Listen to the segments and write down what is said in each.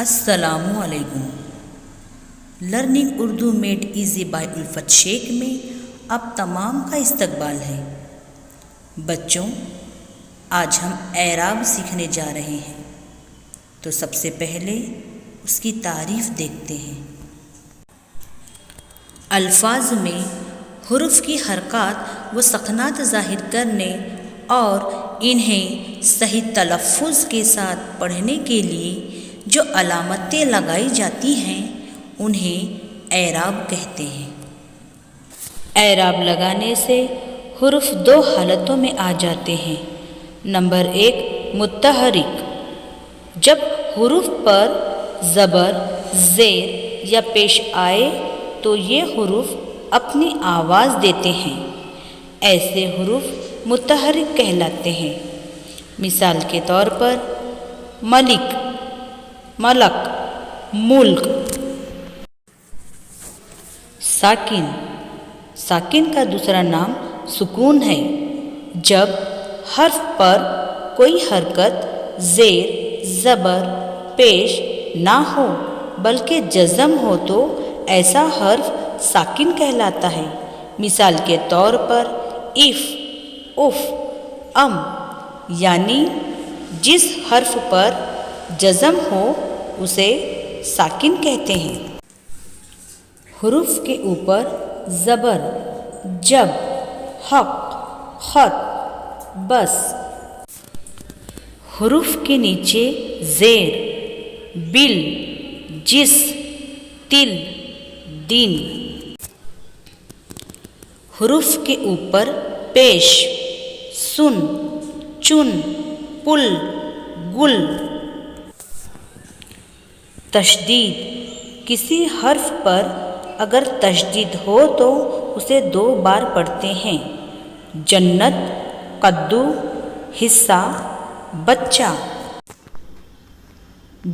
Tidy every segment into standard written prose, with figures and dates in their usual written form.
السلام علیکم۔ Learning Urdu made easy by الفت شیخ میں آپ تمام کا استقبال ہے۔ بچوں، آج ہم اعراب سیکھنے جا رہے ہیں، تو سب سے پہلے اس کی تعریف دیکھتے ہیں۔ الفاظ میں حروف کی حرکات و سکنات ظاہر کرنے اور انہیں صحیح تلفظ کے ساتھ پڑھنے کے لیے جو علامتیں لگائی جاتی ہیں انہیں اعراب کہتے ہیں۔ اعراب لگانے سے حروف دو حالتوں میں آ جاتے ہیں۔ نمبر 1، متحرک، جب حروف پر زبر، زیر یا پیش آئے تو یہ حروف اپنی آواز دیتے ہیں، ایسے حروف متحرک کہلاتے ہیں۔ مثال کے طور پر ملک، ملک، ملک۔ ساکن، ساکن کا دوسرا نام سکون ہے، جب حرف پر کوئی حرکت، زیر، زبر، پیش نہ ہو بلکہ جزم ہو تو ایسا حرف ساکن کہلاتا ہے۔ مثال کے طور پر اف، اف، ام، یعنی جس حرف پر جزم ہو اسے ساکن کہتے ہیں۔ حروف کے اوپر زبر، جب، حق، خط، بس۔ حروف کے نیچے زیر، بل، جس، تل، دن۔ حروف کے اوپر پیش، سن، چن، پل، گل۔ تشدید، کسی حرف پر اگر تشدید ہو تو اسے 2 بار پڑھتے ہیں۔ جنت، کدو، حصہ، بچہ۔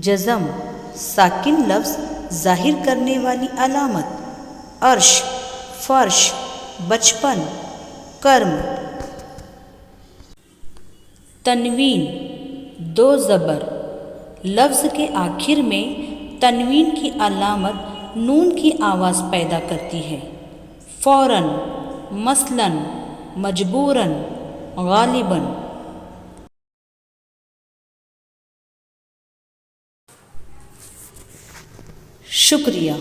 جزم، ساکن لفظ ظاہر کرنے والی علامت، عرش، فرش، بچپن، کرم۔ تنوین، 2 زبر، لفظ کے آخر میں تنوین کی علامت نون کی آواز پیدا کرتی ہے۔ فوراً، مثلاً، مجبوراً، غالباً۔ شکریہ۔